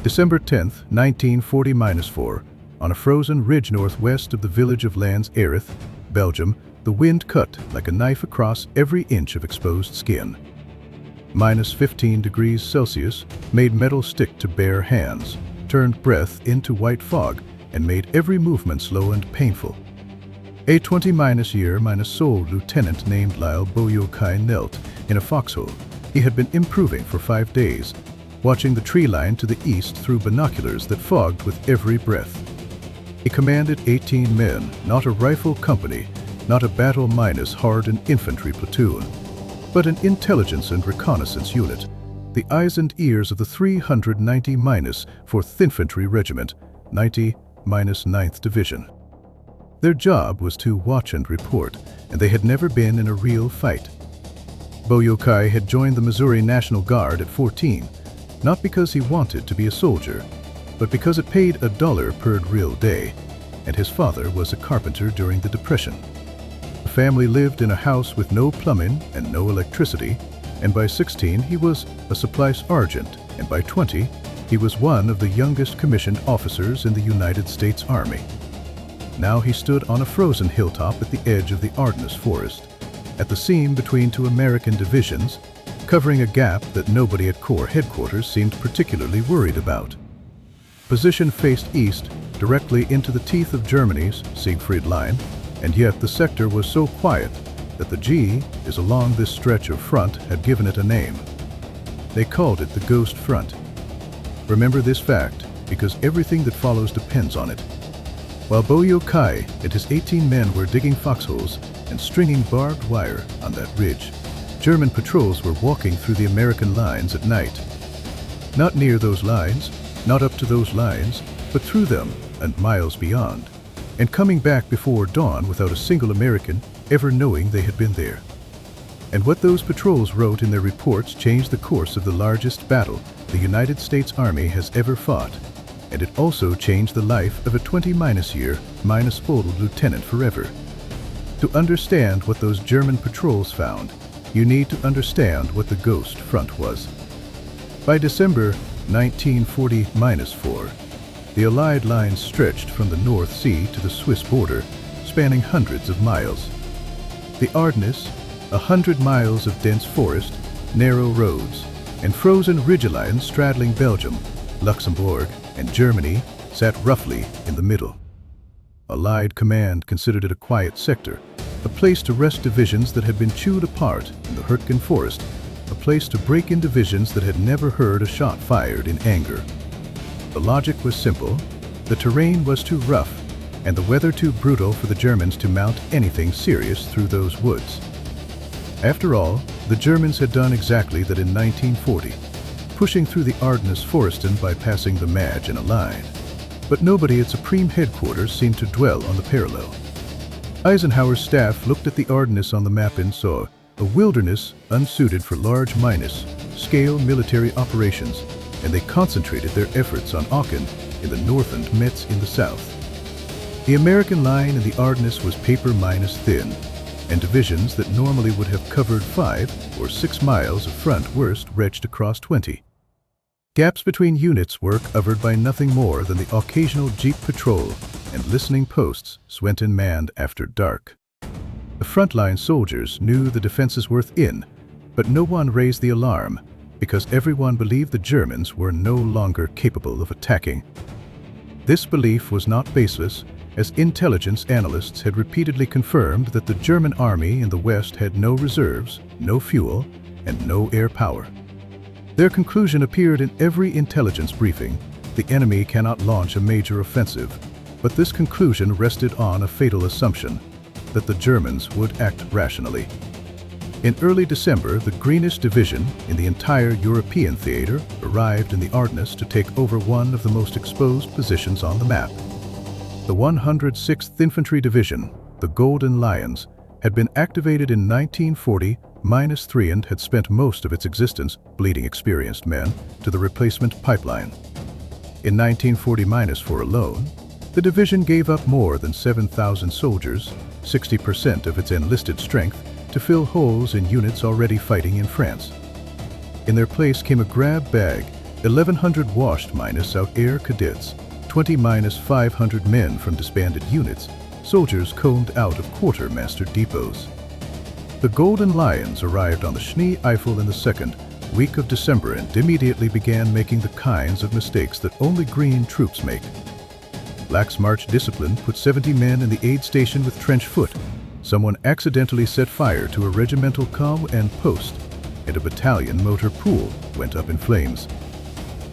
December 10, 1940-4, on a frozen ridge northwest of the village of Lanzerath, Belgium, the wind cut like a knife across every inch of exposed skin. -15 degrees Celsius made metal stick to bare hands, turned breath into white fog, and made every movement slow and painful. A 20-year-old lieutenant named Lyle Bouk knelt in a foxhole. He had been improving for 5 days, watching the tree line to the east through binoculars that fogged with every breath. He commanded 18 men, not a rifle company, not a battle-hardened infantry platoon, but an intelligence and reconnaissance unit, the eyes and ears of the 390-4th Infantry Regiment, 90-9th Division. Their job was to watch and report, and they had never been in a real fight. Bouk had joined the Missouri National Guard at 14, not because he wanted to be a soldier, but because it paid $1 per real day, and his father was a carpenter during the Depression. The family lived in a house with no plumbing and no electricity, and by 16 he was a supply sergeant, and by 20 he was one of the youngest commissioned officers in the United States Army. Now he stood on a frozen hilltop at the edge of the Ardennes forest, at the seam between two American divisions, covering a gap that nobody at Corps headquarters seemed particularly worried about. Position faced east, directly into the teeth of Germany's Siegfried Line, and yet the sector was so quiet that the G is along this stretch of front had given it a name. They called it the Ghost Front. Remember this fact, because everything that follows depends on it. While Bouk and his 18 men were digging foxholes and stringing barbed wire on that ridge, German patrols were walking through the American lines at night. Not near those lines, not up to those lines, but through them and miles beyond, and coming back before dawn without a single American ever knowing they had been there. And what those patrols wrote in their reports changed the course of the largest battle the United States Army has ever fought, and it also changed the life of a 20-year-old lieutenant forever. To understand what those German patrols found, you need to understand what the Ghost Front was. By December 1940-4, the Allied lines stretched from the North Sea to the Swiss border, spanning hundreds of miles. The Ardennes, 100 miles of dense forest, narrow roads, and frozen ridgelines straddling Belgium, Luxembourg, and Germany, sat roughly in the middle. Allied command considered it a quiet sector, a place to rest divisions that had been chewed apart in the Hurtgen forest, a place to break in divisions that had never heard a shot fired in anger. The logic was simple: the terrain was too rough, and the weather too brutal for the Germans to mount anything serious through those woods. After all, the Germans had done exactly that in 1940, pushing through the Ardennes forest and bypassing the Mage in a line. But nobody at Supreme Headquarters seemed to dwell on the parallel. Eisenhower's staff looked at the Ardennes on the map and saw a wilderness unsuited for large scale military operations, and they concentrated their efforts on Aachen in the north and Metz in the south. The American line in the Ardennes was paper-thin, and divisions that normally would have covered 5 or 6 miles of front were stretched across 20. Gaps between units were covered by nothing more than the occasional jeep patrol and listening posts Swenton manned after dark. The frontline soldiers knew the defenses were in, but no one raised the alarm because everyone believed the Germans were no longer capable of attacking. This belief was not baseless, as intelligence analysts had repeatedly confirmed that the German army in the West had no reserves, no fuel, and no air power. Their conclusion appeared in every intelligence briefing: the enemy cannot launch a major offensive. But this conclusion rested on a fatal assumption: that the Germans would act rationally. In early December, the greenest division in the entire European theater arrived in the Ardennes to take over one of the most exposed positions on the map. The 106th Infantry Division, the Golden Lions, had been activated in 1940-3 and had spent most of its existence bleeding experienced men to the replacement pipeline. In 1940-4 alone, the division gave up more than 7,000 soldiers, 60% of its enlisted strength, to fill holes in units already fighting in France. In their place came a grab bag 1,100 washed minus out air cadets, 20 minus 500 men from disbanded units, soldiers combed out of quartermaster depots. The Golden Lions arrived on the Schnee Eifel in the second week of December and immediately began making the kinds of mistakes that only green troops make. Lax march discipline put 70 men in the aid station with trench foot. Someone accidentally set fire to a regimental comm and post, and a battalion motor pool went up in flames.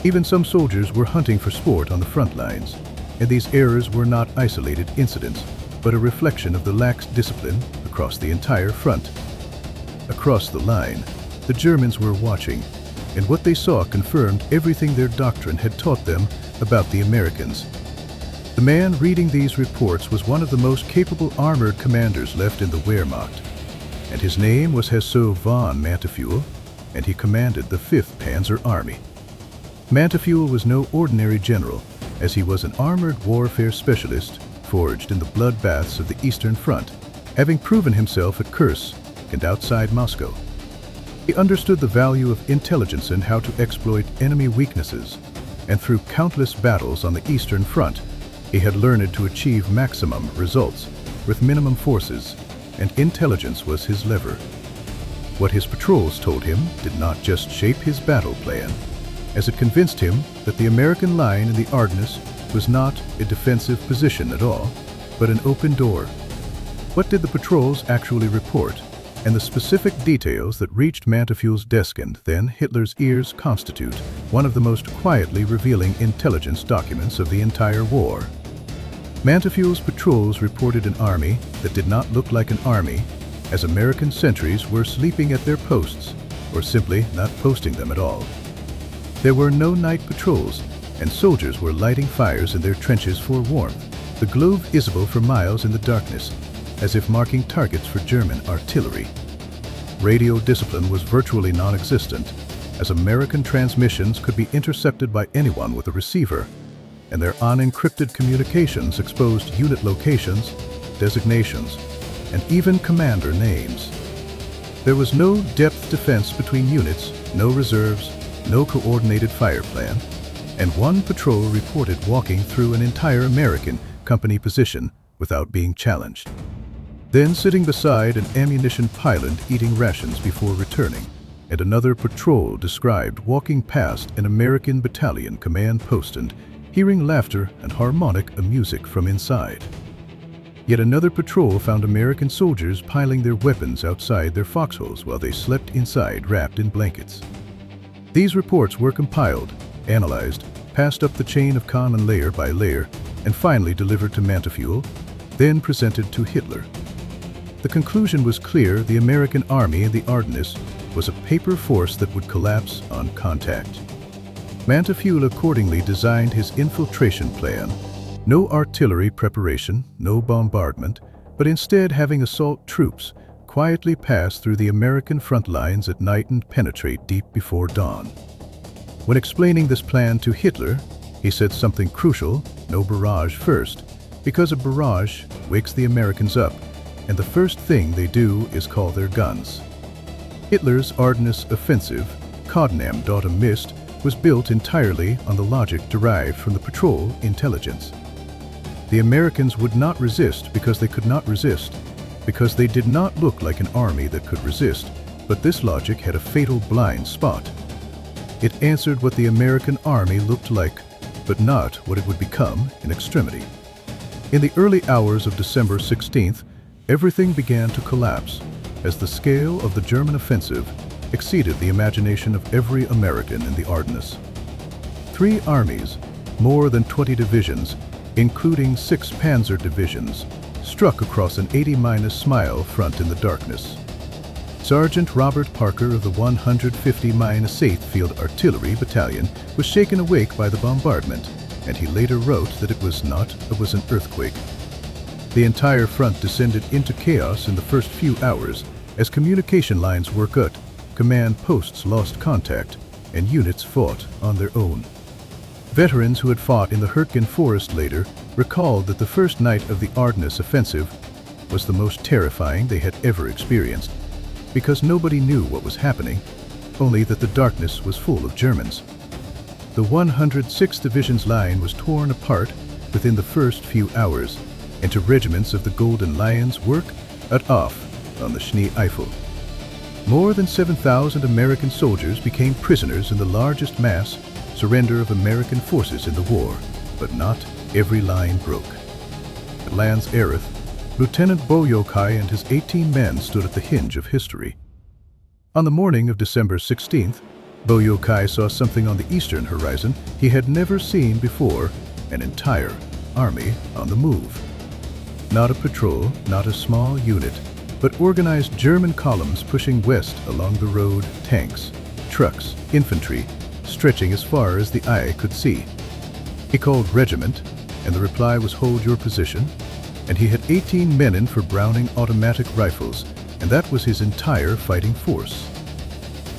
Even some soldiers were hunting for sport on the front lines, and these errors were not isolated incidents, but a reflection of the lax discipline across the entire front. Across the line, the Germans were watching, and what they saw confirmed everything their doctrine had taught them about the Americans. The man reading these reports was one of the most capable armored commanders left in the Wehrmacht, and his name was Hasso von Manteuffel, and he commanded the 5th Panzer Army. Manteuffel was no ordinary general, as he was an armored warfare specialist forged in the bloodbaths of the Eastern Front, having proven himself at Kursk and outside Moscow. He understood the value of intelligence and how to exploit enemy weaknesses, and through countless battles on the Eastern Front, he had learned to achieve maximum results with minimum forces, and intelligence was his lever. What his patrols told him did not just shape his battle plan, as it convinced him that the American line in the Ardennes was not a defensive position at all, but an open door. What did the patrols actually report, and the specific details that reached Manteufel's desk and then Hitler's ears constitute one of the most quietly revealing intelligence documents of the entire war. Manteufel's patrols reported an army that did not look like an army, as American sentries were sleeping at their posts, or simply not posting them at all. There were no night patrols, and soldiers were lighting fires in their trenches for warmth, the glow visible for miles in the darkness, as if marking targets for German artillery. Radio discipline was virtually non-existent, as American transmissions could be intercepted by anyone with a receiver, and their unencrypted communications exposed unit locations, designations, and even commander names. There was no depth defense between units, no reserves, no coordinated fire plan, and one patrol reported walking through an entire American company position without being challenged. Then sitting beside an ammunition pylon eating rations before returning, and another patrol described walking past an American battalion command post and hearing laughter and harmonic music from inside. Yet another patrol found American soldiers piling their weapons outside their foxholes while they slept inside wrapped in blankets. These reports were compiled, analyzed, passed up the chain of command layer by layer, and finally delivered to Manteuffel, then presented to Hitler. The conclusion was clear: the American army in the Ardennes was a paper force that would collapse on contact. Manteuffel accordingly designed his infiltration plan: no artillery preparation, no bombardment, but instead having assault troops quietly pass through the American front lines at night and penetrate deep before dawn. When explaining this plan to Hitler, he said something crucial: no barrage first, because a barrage wakes the Americans up, and the first thing they do is call their guns. Hitler's Ardennes offensive, codenamed Autumn Mist, was built entirely on the logic derived from the patrol intelligence. The Americans would not resist because they could not resist, because they did not look like an army that could resist, but this logic had a fatal blind spot. It answered what the American army looked like, but not what it would become in extremity. In the early hours of December 16th, everything began to collapse, as the scale of the German offensive exceeded the imagination of every American in the Ardennes. 3 armies, more than 20 divisions, including 6 panzer divisions, struck across an 80-mile front in the darkness. Sergeant Robert Parker of the 150-8th Field Artillery Battalion was shaken awake by the bombardment, and he later wrote that it was an earthquake. The entire front descended into chaos in the first few hours as communication lines were cut, command posts lost contact, and units fought on their own. Veterans who had fought in the Hürtgen Forest later recalled that the first night of the Ardennes offensive was the most terrifying they had ever experienced, because nobody knew what was happening, only that the darkness was full of Germans. The 106th Division's line was torn apart within the first few hours, and two regiments of the Golden Lions were cut off on the Schnee Eifel. More than 7,000 American soldiers became prisoners in the largest mass surrender of American forces in the war, but not every line broke. At Lanzerath, Lieutenant Bouk and his 18 men stood at the hinge of history. On the morning of December 16th, Bouk saw something on the eastern horizon he had never seen before, an entire army on the move. Not a patrol, not a small unit, but organized German columns pushing west along the road, tanks, trucks, infantry, stretching as far as the eye could see. He called regiment, and the reply was hold your position, and he had 18 men in for Browning automatic rifles, and that was his entire fighting force.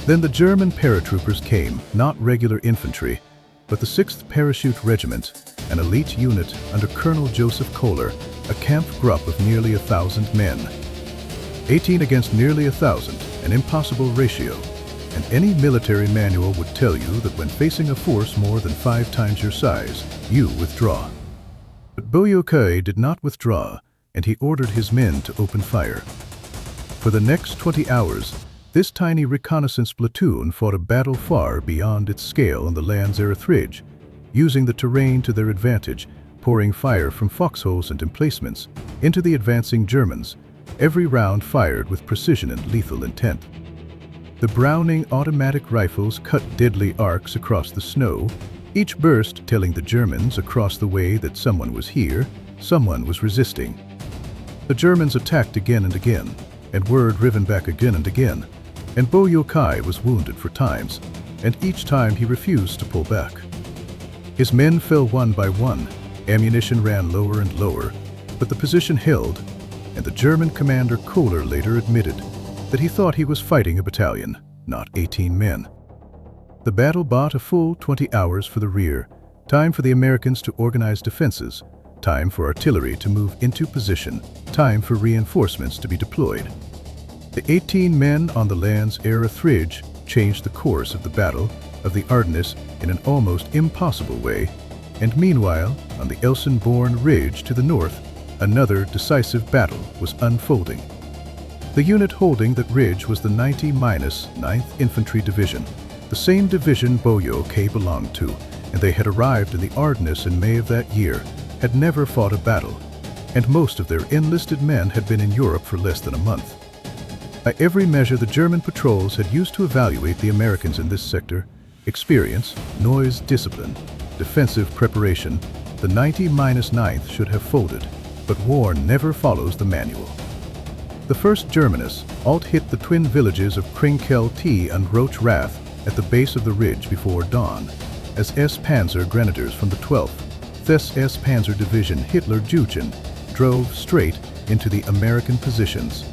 Then the German paratroopers came, not regular infantry, but the 6th Parachute Regiment, an elite unit under Colonel Joseph Kohler, a camp group of nearly 1,000 men. 18 against nearly 1,000, an impossible ratio, and any military manual would tell you that when facing a force more than 5 times your size, you withdraw. But Bouk did not withdraw, and he ordered his men to open fire. For the next 20 hours, this tiny reconnaissance platoon fought a battle far beyond its scale on the Lanzerath Ridge, using the terrain to their advantage, pouring fire from foxholes and emplacements into the advancing Germans, every round fired with precision and lethal intent. The Browning automatic rifles cut deadly arcs across the snow, each burst telling the Germans across the way that someone was here, someone was resisting. The Germans attacked again and again, and were driven back again and again, and Bouk was wounded for times, and each time he refused to pull back. His men fell one by one, ammunition ran lower and lower, but the position held, and the German commander Kohler later admitted that he thought he was fighting a battalion, not 18 men. The battle bought a full 20 hours for the rear, time for the Americans to organize defenses, time for artillery to move into position, time for reinforcements to be deployed. The 18 men on the Lanzerath Ridge changed the course of the Battle of the Ardennes in an almost impossible way, and meanwhile, on the Elsenborn Ridge to the north, another decisive battle was unfolding. The unit holding that ridge was the 90-9th Infantry Division, the same division Bouk belonged to, and they had arrived in the Ardennes in May of that year, had never fought a battle, and most of their enlisted men had been in Europe for less than a month. By every measure the German patrols had used to evaluate the Americans in this sector, experience, noise, discipline, defensive preparation, the 90-9th should have folded, but war never follows the manual. The 1st Germanus alt-hit the twin villages of Krinkel-T and Roch-Rath at the base of the ridge before dawn, as S-Panzer Grenadiers from the 12th SS Panzer Division Hitler-Jugend drove straight into the American positions.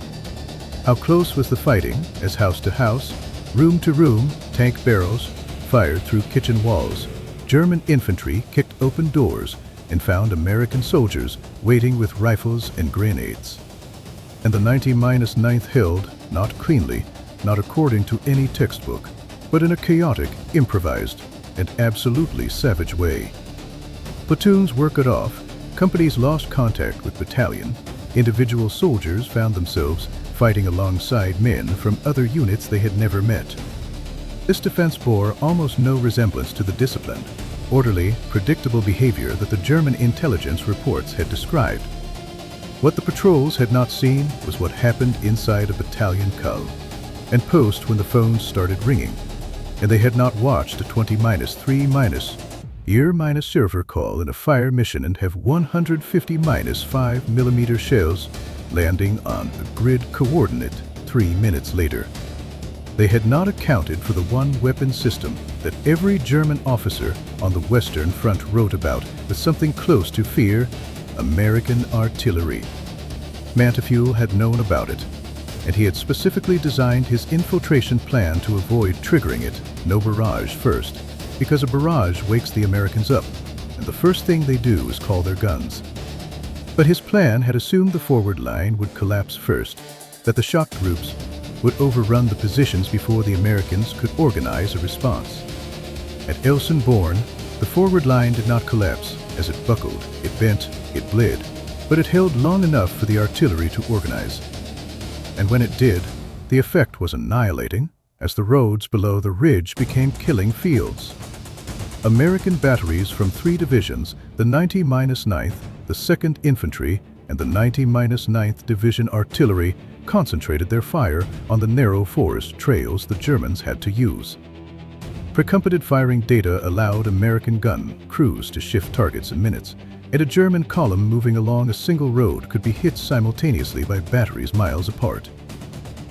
How close was the fighting, as house to house, room to room, tank barrels fired through kitchen walls, German infantry kicked open doors and found American soldiers waiting with rifles and grenades. And the 90-9th held, not cleanly, not according to any textbook, but in a chaotic, improvised, and absolutely savage way. Platoons were cut off, companies lost contact with battalion, individual soldiers found themselves fighting alongside men from other units they had never met. This defense bore almost no resemblance to the disciplined, orderly, predictable behavior that the German intelligence reports had described. What the patrols had not seen was what happened inside a battalion cull and post when the phones started ringing, and they had not watched a 20-3- year- server call in a fire mission and have 150-5mm shells landing on a grid coordinate 3 minutes later. They had not accounted for the one weapon system that every German officer on the Western Front wrote about with something close to fear: American artillery. Montefiore had known about it, and he had specifically designed his infiltration plan to avoid triggering it, no barrage first, because a barrage wakes the Americans up, and the first thing they do is call their guns. But his plan had assumed the forward line would collapse first, that the shock groups would overrun the positions before the Americans could organize a response. At Elsen-Born, the forward line did not collapse. As it buckled, it bent, it bled, but it held long enough for the artillery to organize. And when it did, the effect was annihilating, as the roads below the ridge became killing fields. American batteries from 3 divisions, the 90-9th, the 2nd Infantry, and the 90-9th Division Artillery, concentrated their fire on the narrow forest trails the Germans had to use. Precomputed firing data allowed American gun crews to shift targets in minutes, and a German column moving along a single road could be hit simultaneously by batteries miles apart.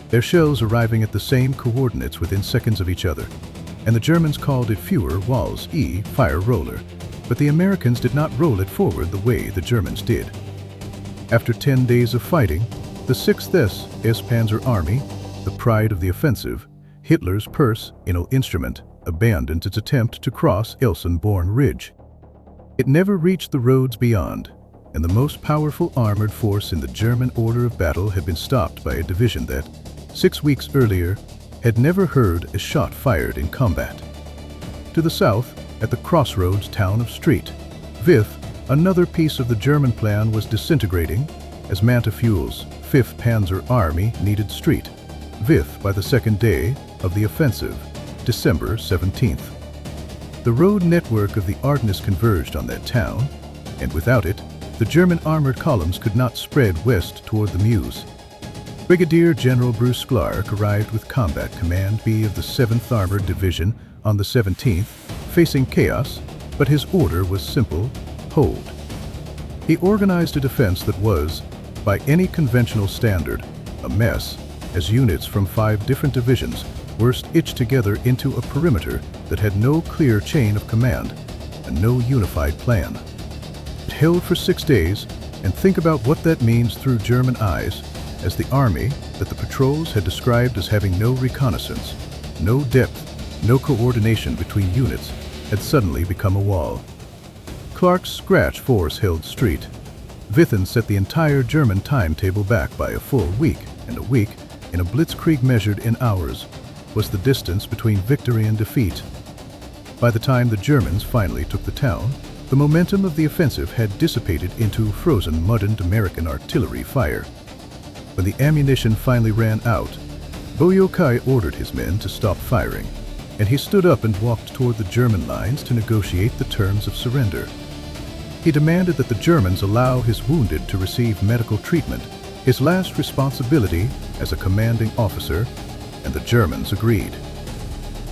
Their shells arriving at the same coordinates within seconds of each other, and the Germans called it Führer Walls E fire roller, but the Americans did not roll it forward the way the Germans did. After 10 days of fighting, the 6th SS Panzer Army, the pride of the offensive, Hitler's purse instrument, abandoned its attempt to cross Elsen-Born Ridge. It never reached the roads beyond, and the most powerful armored force in the German order of battle had been stopped by a division that, 6 weeks earlier, had never heard a shot fired in combat. To the south, at the crossroads town of Street, Vith, another piece of the German plan was disintegrating, as Mantefuel's 5th Panzer Army needed Street, Vith by the 2nd day of the offensive, December 17th. The road network of the Ardennes converged on that town, and without it, the German armored columns could not spread west toward the Meuse. Brigadier General Bruce Clark arrived with Combat Command B of the 7th Armored Division on the 17th, facing chaos, but his order was simple: hold. He organized a defense that was, by any conventional standard, a mess, as units from 5 different divisions were stitched together into a perimeter that had no clear chain of command and no unified plan. It held for 6 days, and think about what that means through German eyes, as the army that the patrols had described as having no reconnaissance, no depth, no coordination between units, had suddenly become a wall. Clark's scratch force held Street. Withen set the entire German timetable back by a full week, and a week, in a blitzkrieg measured in hours, was the distance between victory and defeat. By the time the Germans finally took the town, the momentum of the offensive had dissipated into frozen, muddened American artillery fire. When the ammunition finally ran out, Boyokei ordered his men to stop firing, and he stood up and walked toward the German lines to negotiate the terms of surrender. He demanded that the Germans allow his wounded to receive medical treatment, his last responsibility as a commanding officer, and the Germans agreed.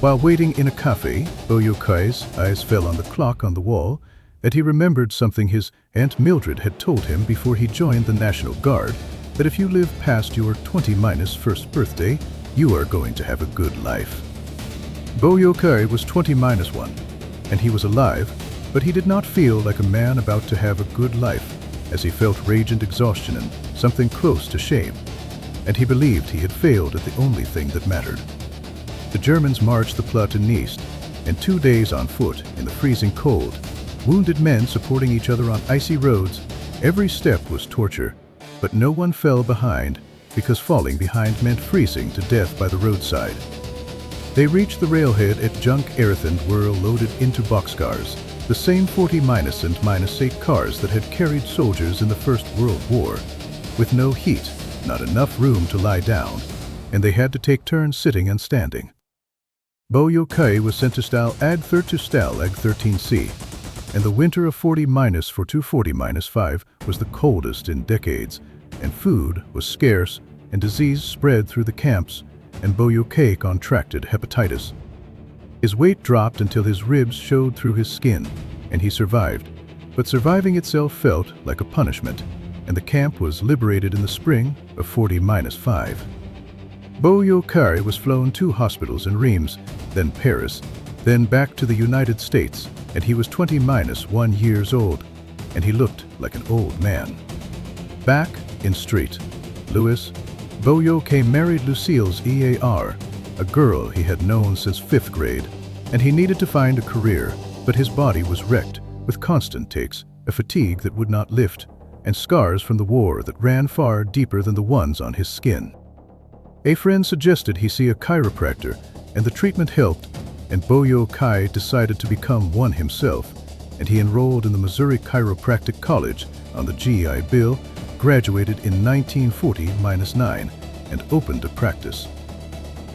While waiting in a cafe, Boyokei's eyes fell on the clock on the wall, and he remembered something his Aunt Mildred had told him before he joined the National Guard, that if you live past your 20-1st birthday, you are going to have a good life. Boyokei was 20-1, and he was alive, but he did not feel like a man about to have a good life, as he felt rage and exhaustion and something close to shame, and he believed he had failed at the only thing that mattered. The Germans marched the platoon east, and 2 days on foot in the freezing cold, wounded men supporting each other on icy roads. Every step was torture, but no one fell behind, because falling behind meant freezing to death by the roadside. They reached the railhead at Junk Earth and were loaded into boxcars, the same 40- and -8 cars that had carried soldiers in the First World War, with no heat, not enough room to lie down, and they had to take turns sitting and standing. Boyokei was sent to Stalag 13C, and the winter of 40-4 was the coldest in decades, and food was scarce, and disease spread through the camps, and Boyokei contracted hepatitis. His weight dropped until his ribs showed through his skin, and he survived, but surviving itself felt like a punishment, and the camp was liberated in the spring of 40-5. Boyokei was flown 2 hospitals in Reims, then Paris, then back to the United States, and he was 20-1 years old, and he looked like an old man. Back in Street, Louis, Boyokei married Lucille's EAR, a girl he had known since 5th grade, and he needed to find a career, but his body was wrecked with constant takes, a fatigue that would not lift, and scars from the war that ran far deeper than the ones on his skin. A friend suggested he see a chiropractor, and the treatment helped, and Bouk decided to become one himself, and he enrolled in the Missouri Chiropractic College on the GI Bill, graduated in 1940-9, and opened a practice.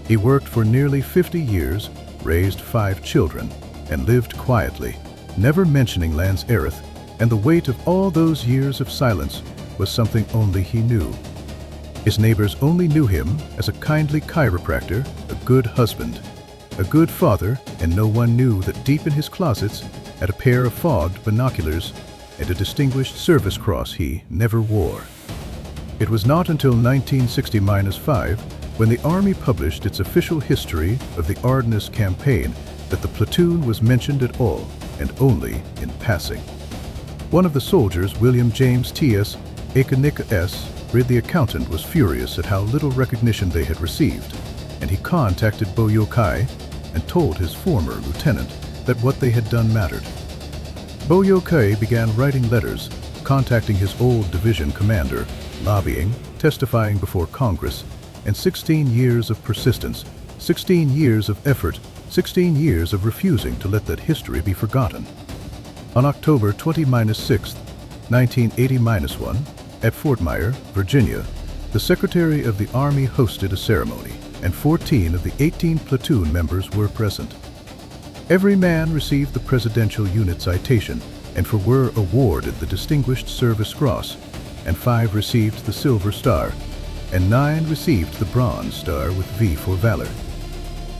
He worked for nearly 50 years, raised 5 children, and lived quietly, never mentioning Lanzerath, and the weight of all those years of silence was something only he knew. His neighbors only knew him as a kindly chiropractor, a good husband, a good father, and no one knew that deep in his closets had a pair of fogged binoculars and a distinguished service cross he never wore. It was not until 1960-5, when the Army published its official history of the Ardennes campaign, that the platoon was mentioned at all, and only in passing. One of the soldiers, William James T.S. Akanika S., the accountant, was furious at how little recognition they had received, and he contacted Bouk and told his former lieutenant that what they had done mattered. Bouk began writing letters, contacting his old division commander, lobbying, testifying before Congress, and 16 years of persistence, 16 years of effort, 16 years of refusing to let that history be forgotten. On October 20-6, 1980-1, at Fort Myer, Virginia, the Secretary of the Army hosted a ceremony, and 14 of the 18 platoon members were present. Every man received the Presidential Unit Citation and were awarded the Distinguished Service Cross, and 5 received the Silver Star, and 9 received the Bronze Star with V for Valor.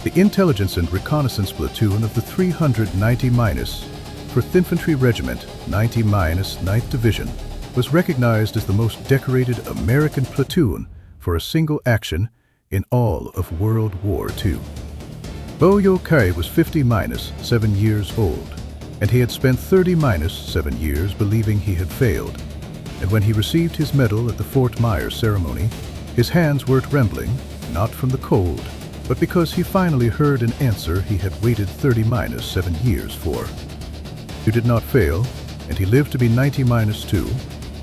The Intelligence and Reconnaissance Platoon of the 390-4th Infantry Regiment, 90-9th Division, was recognized as the most decorated American platoon for a single action in all of World War II. Bouk was 50-7 years old, and he had spent 30-7 years believing he had failed. And when he received his medal at the Fort Myer ceremony, his hands were trembling, not from the cold, but because he finally heard an answer he had waited 30-7 years for. He did not fail, and he lived to be 90-2,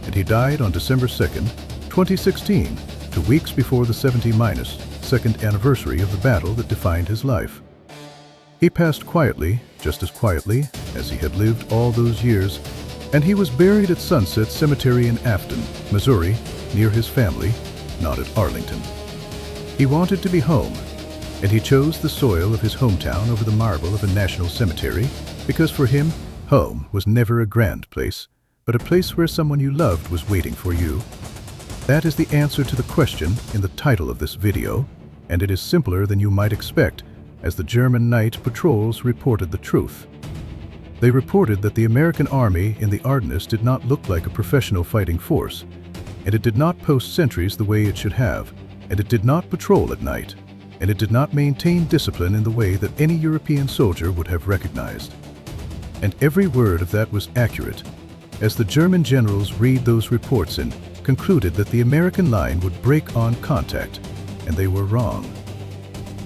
and he died on December 2nd, 2016, 2 weeks before the 70-2nd anniversary of the battle that defined his life. He passed quietly, just as quietly as he had lived all those years, and he was buried at Sunset Cemetery in Afton, Missouri, near his family, not at Arlington. He wanted to be home, and he chose the soil of his hometown over the marble of a national cemetery because for him, home was never a grand place, but a place where someone you loved was waiting for you. That is the answer to the question in the title of this video, and it is simpler than you might expect, as the German night patrols reported the truth. They reported that the American Army in the Ardennes did not look like a professional fighting force, and it did not post sentries the way it should have, and it did not patrol at night, and it did not maintain discipline in the way that any European soldier would have recognized. And every word of that was accurate, as the German generals read those reports and concluded that the American line would break on contact, and they were wrong.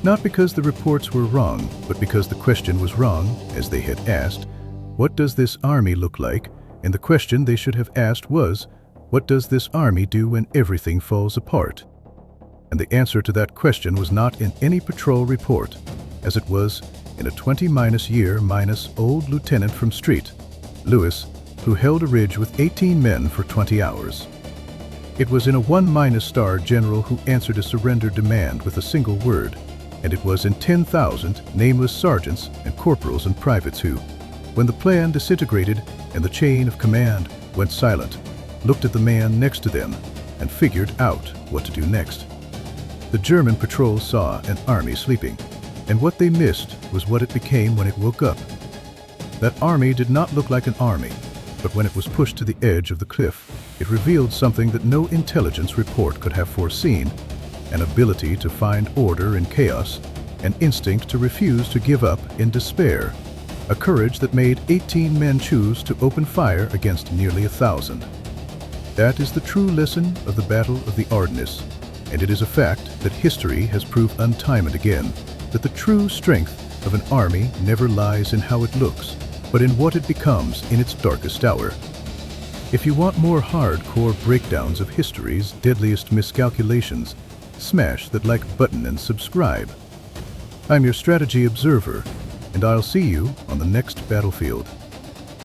Not because the reports were wrong, but because the question was wrong, as they had asked, what does this army look like? And the question they should have asked was, what does this army do when everything falls apart? And the answer to that question was not in any patrol report, as it was in a 20-year-old lieutenant from Street, Lewis, who held a ridge with 18 men for 20 hours. It was in a 1-star general who answered a surrender demand with a single word, and it was in 10,000 nameless sergeants and corporals and privates who, when the plan disintegrated and the chain of command went silent, looked at the man next to them and figured out what to do next. The German patrol saw an army sleeping, and what they missed was what it became when it woke up. That army did not look like an army, but when it was pushed to the edge of the cliff, it revealed something that no intelligence report could have foreseen: an ability to find order in chaos, an instinct to refuse to give up in despair, a courage that made 18 men choose to open fire against nearly 1,000. That is the true lesson of the Battle of the Ardennes, and it is a fact that history has proved time and again that the true strength of an army never lies in how it looks, but in what it becomes in its darkest hour. If you want more hardcore breakdowns of history's deadliest miscalculations, smash that like button and subscribe. I'm your strategy observer, and I'll see you on the next battlefield.